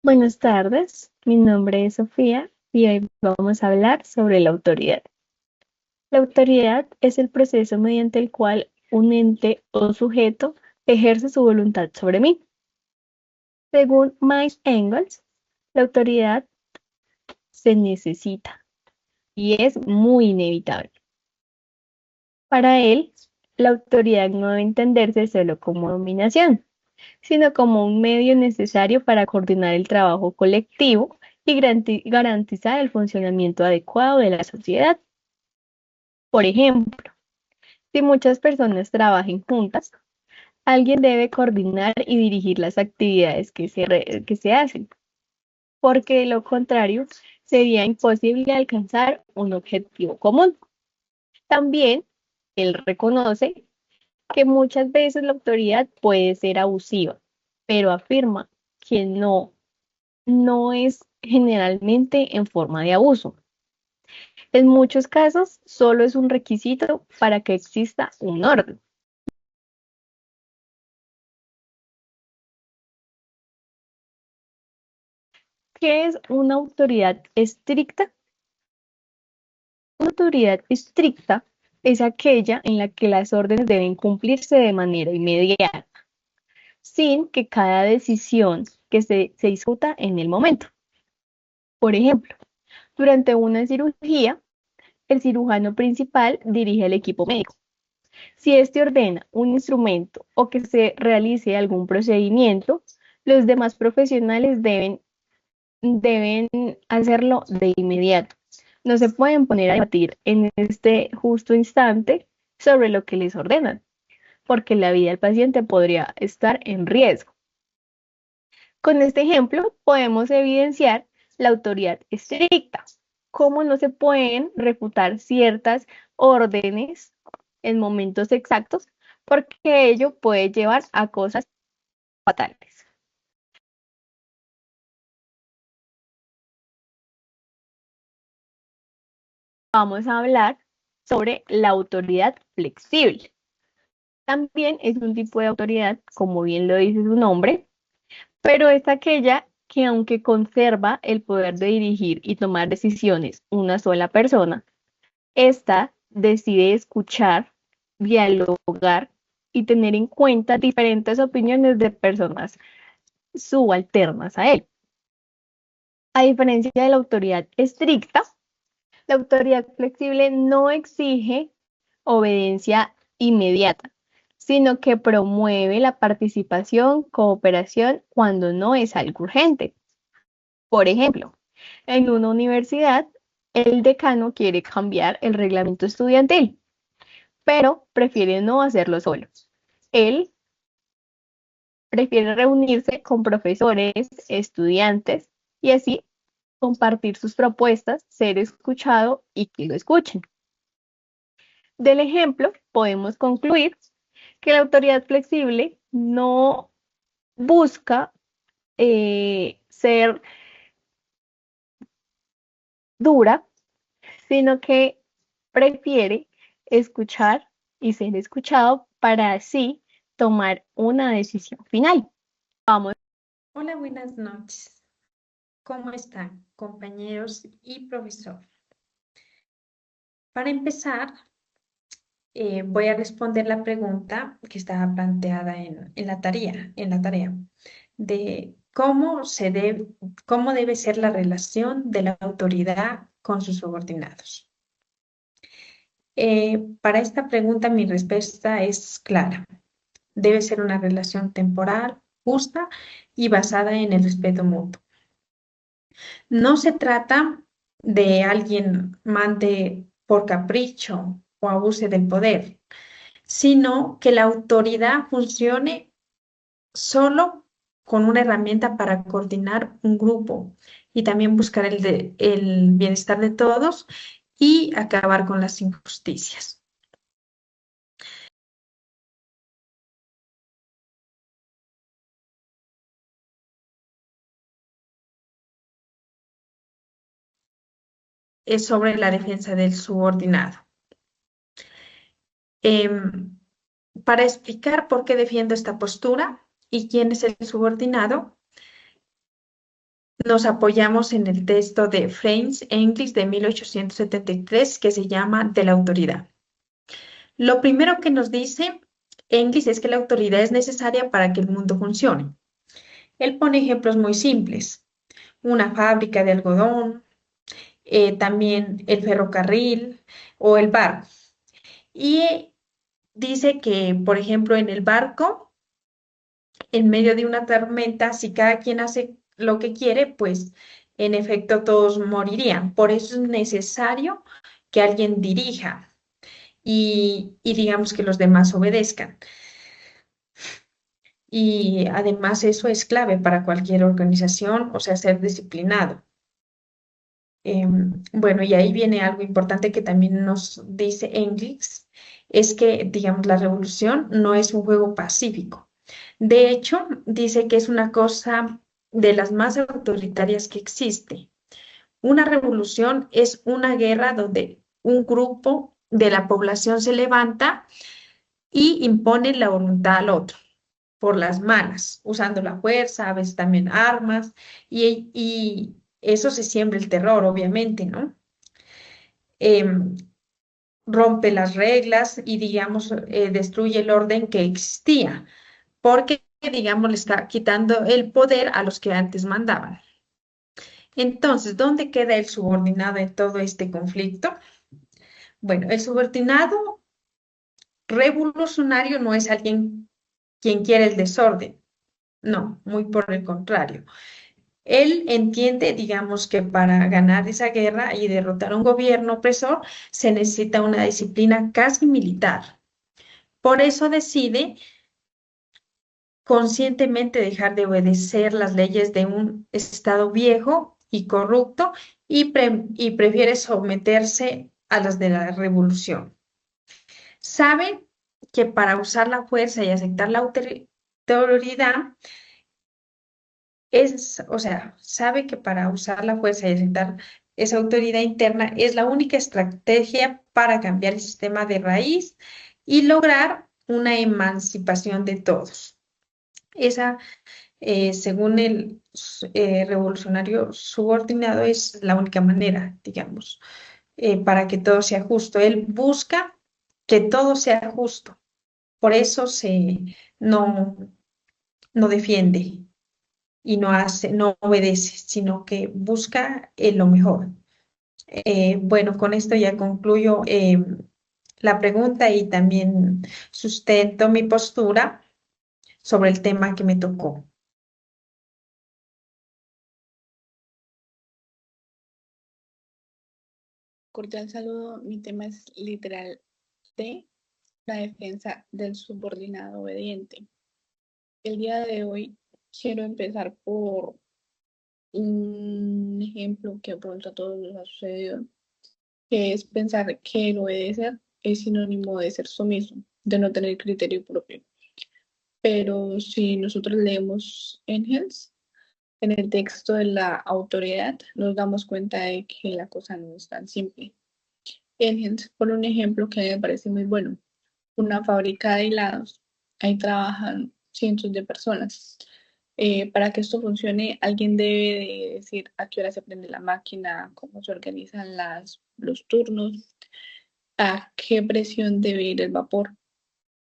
Buenas tardes, mi nombre es Sofía y hoy vamos a hablar sobre la autoridad. La autoridad es el proceso mediante el cual un ente o sujeto ejerce su voluntad sobre mí. Según Mike Engels, la autoridad se necesita y es muy inevitable. Para él, la autoridad no debe entenderse solo como dominación, sino como un medio necesario para coordinar el trabajo colectivo y garantizar el funcionamiento adecuado de la sociedad. Por ejemplo, si muchas personas trabajan juntas, alguien debe coordinar y dirigir las actividades que se hacen, porque de lo contrario sería imposible alcanzar un objetivo común. También él reconoce que muchas veces la autoridad puede ser abusiva, pero afirma que no es generalmente en forma de abuso. En muchos casos, solo es un requisito para que exista un orden. ¿Qué es una autoridad estricta? Una autoridad estricta es aquella en la que las órdenes deben cumplirse de manera inmediata, sin que cada decisión se discuta en el momento. Por ejemplo, durante una cirugía, el cirujano principal dirige al equipo médico. Si éste ordena un instrumento o que se realice algún procedimiento, los demás profesionales deben hacerlo de inmediato. No se pueden poner a debatir en este justo instante sobre lo que les ordenan, porque la vida del paciente podría estar en riesgo. Con este ejemplo podemos evidenciar la autoridad estricta, cómo no se pueden refutar ciertas órdenes en momentos exactos, porque ello puede llevar a cosas fatales. Vamos a hablar sobre la autoridad flexible. También es un tipo de autoridad, como bien lo dice su nombre, pero es aquella que aunque conserva el poder de dirigir y tomar decisiones una sola persona, esta decide escuchar, dialogar y tener en cuenta diferentes opiniones de personas subalternas a él. A diferencia de la autoridad estricta, la autoridad flexible no exige obediencia inmediata, sino que promueve la participación, cooperación cuando no es algo urgente. Por ejemplo, en una universidad, el decano quiere cambiar el reglamento estudiantil, pero prefiere no hacerlo solo. Él prefiere reunirse con profesores, estudiantes y así compartir sus propuestas, ser escuchado y que lo escuchen. Del ejemplo, podemos concluir que la autoridad flexible no busca ser dura, sino que prefiere escuchar y ser escuchado para así tomar una decisión final. Vamos. Hola, buenas noches. ¿Cómo están, compañeros y profesor? Para empezar, voy a responder la pregunta que estaba planteada en la tarea de cómo debe ser la relación de la autoridad con sus subordinados. Para esta pregunta, mi respuesta es clara. Debe ser una relación temporal, justa y basada en el respeto mutuo. No se trata de alguien mande por capricho o abuse del poder, sino que la autoridad funcione solo con una herramienta para coordinar un grupo y también buscar el bienestar de todos y acabar con las injusticias. Es sobre la defensa del subordinado. Em, para explicar por qué defiendo esta postura y quién es el subordinado, nos apoyamos en el texto de Frames English de 1873 que se llama De la autoridad. Lo primero que nos dice English es que la autoridad es necesaria para que el mundo funcione. Él pone ejemplos muy simples. Una fábrica de algodón, también el ferrocarril o el barco. Y dice que, por ejemplo, en el barco, en medio de una tormenta, si cada quien hace lo que quiere, pues en efecto todos morirían. Por eso es necesario que alguien dirija y digamos que los demás obedezcan. Y además eso es clave para cualquier organización, o sea, ser disciplinado. Bueno, y ahí viene algo importante que también nos dice Engels, es que, digamos, la revolución no es un juego pacífico. De hecho, dice que es una cosa de las más autoritarias que existe. Una revolución es una guerra donde un grupo de la población se levanta y impone la voluntad al otro por las malas, usando la fuerza, a veces también armas, y eso se siembra el terror, obviamente, ¿no? Em, rompe las reglas y, digamos, destruye el orden que existía, porque, digamos, le está quitando el poder a los que antes mandaban. Entonces, ¿dónde queda el subordinado en todo este conflicto? Bueno, el subordinado revolucionario no es alguien quien quiere el desorden, no, muy por el contrario. Él entiende, digamos, que para ganar esa guerra y derrotar a un gobierno opresor se necesita una disciplina casi militar. Por eso decide conscientemente dejar de obedecer las leyes de un Estado viejo y corrupto y prefiere someterse a las de la revolución. Sabe que para usar la fuerza y aceptar la autoridad o sea, sabe que para usar la fuerza y aceptar esa autoridad interna es la única estrategia para cambiar el sistema de raíz y lograr una emancipación de todos. Esa, según el revolucionario subordinado, es la única manera, digamos, para que todo sea justo. Él busca que todo sea justo. Por eso no, no defiende y no hace, no obedece, sino que busca lo mejor. Bueno, con esto ya concluyo la pregunta y también sustento mi postura sobre el tema que me tocó. Cordial saludo. Mi tema es literal de la defensa del subordinado obediente. El día de hoy quiero empezar por un ejemplo que pronto a todos nos ha sucedido, que es pensar que el obedecer es sinónimo de ser sumiso, de no tener criterio propio. Pero si nosotros leemos Engels, en el texto de la autoridad, nos damos cuenta de que la cosa no es tan simple. Engels pone un ejemplo que me parece muy bueno. Una fábrica de helados, ahí trabajan cientos de personas. Para que esto funcione, alguien debe de decir a qué hora se prende la máquina, cómo se organizan los turnos, a qué presión debe ir el vapor.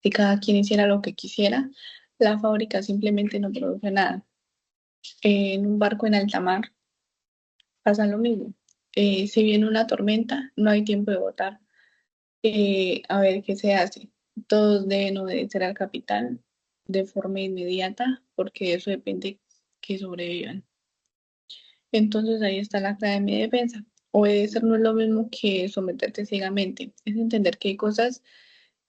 Si cada quien hiciera lo que quisiera, la fábrica simplemente no produce nada. En un barco en alta mar pasa lo mismo. Si viene una tormenta, no hay tiempo de votar. A ver qué se hace. Todos deben obedecer al capitán de forma inmediata porque eso depende que sobrevivan. Entonces ahí está la clave de mi defensa. Obedecer no es lo mismo que someterte ciegamente. Es entender que hay cosas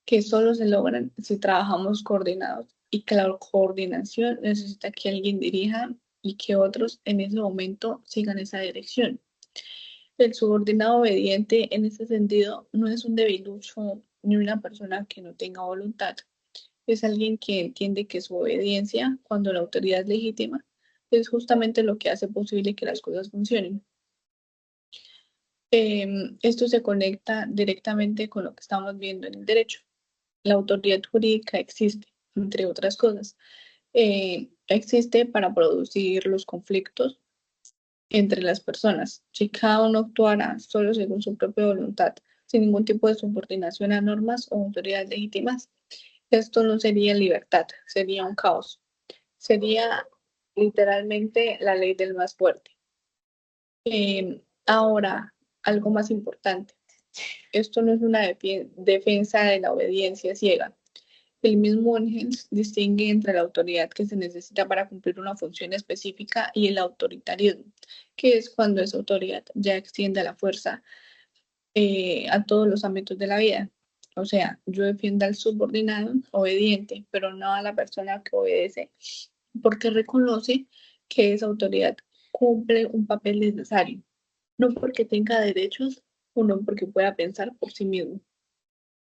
que solo se logran si trabajamos coordinados y que la coordinación necesita que alguien dirija y que otros en ese momento sigan esa dirección. El subordinado obediente en ese sentido no es un debilucho ni una persona que no tenga voluntad. Es alguien que entiende que su obediencia, cuando la autoridad es legítima, es justamente lo que hace posible que las cosas funcionen. Esto se conecta directamente con lo que estamos viendo en el derecho. La autoridad jurídica existe, entre otras cosas. Existe para producir los conflictos entre las personas. Si cada uno actuara solo según su propia voluntad, sin ningún tipo de subordinación a normas o autoridades legítimas, esto no sería libertad, sería un caos. Sería literalmente la ley del más fuerte. Ahora, algo más importante. Esto no es una defensa de la obediencia ciega. El mismo Engels distingue entre la autoridad que se necesita para cumplir una función específica y el autoritarismo, que es cuando esa autoridad ya extiende la fuerza a todos los ámbitos de la vida. O sea, yo defiendo al subordinado obediente, pero no a la persona que obedece, porque reconoce que esa autoridad cumple un papel necesario, no porque tenga derechos o no porque pueda pensar por sí mismo.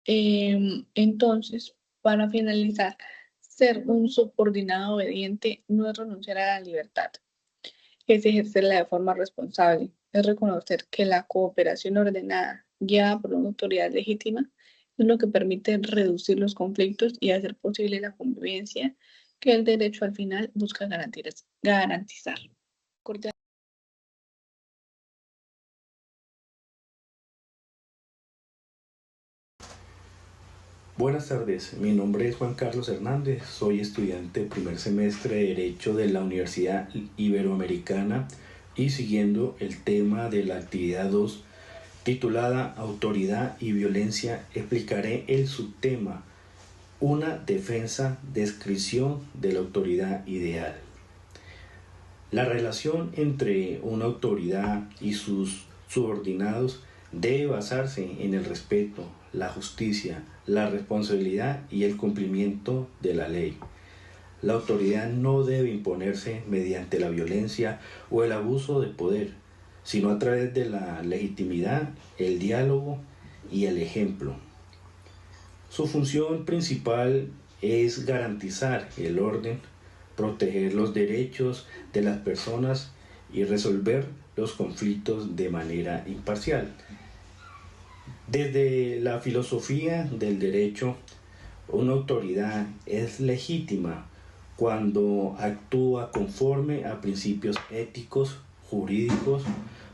Entonces, para finalizar, ser un subordinado obediente no es renunciar a la libertad, es ejercerla de forma responsable, es reconocer que la cooperación ordenada, guiada por una autoridad legítima, es lo que permite reducir los conflictos y hacer posible la convivencia que el derecho al final busca garantizar. Buenas tardes, mi nombre es Juan Carlos Hernández, soy estudiante de primer semestre de Derecho de la Universidad Iberoamericana y siguiendo el tema de la actividad 2 titulada Autoridad y Violencia, explicaré el subtema Una defensa, descripción de la autoridad ideal. La relación entre una autoridad y sus subordinados debe basarse en el respeto, la justicia, la responsabilidad y el cumplimiento de la ley. La autoridad no debe imponerse mediante la violencia o el abuso de poder, sino a través de la legitimidad, el diálogo y el ejemplo. Su función principal es garantizar el orden, proteger los derechos de las personas y resolver los conflictos de manera imparcial. Desde la filosofía del derecho, una autoridad es legítima cuando actúa conforme a principios éticos, jurídicos,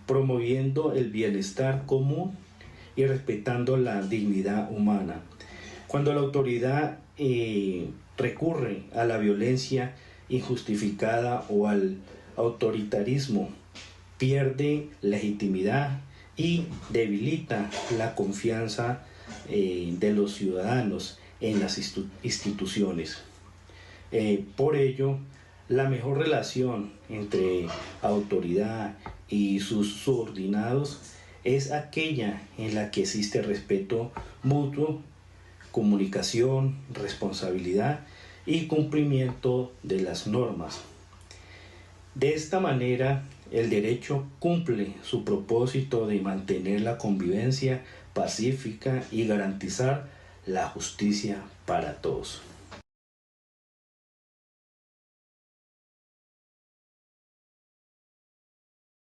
promoviendo el bienestar común y respetando la dignidad humana. Cuando la autoridad recurre a la violencia injustificada o al autoritarismo, pierde legitimidad y debilita la confianza de los ciudadanos en las instituciones. Por ello, la mejor relación entre autoridad y sus subordinados es aquella en la que existe respeto mutuo, comunicación, responsabilidad y cumplimiento de las normas. De esta manera, el derecho cumple su propósito de mantener la convivencia pacífica y garantizar la justicia para todos.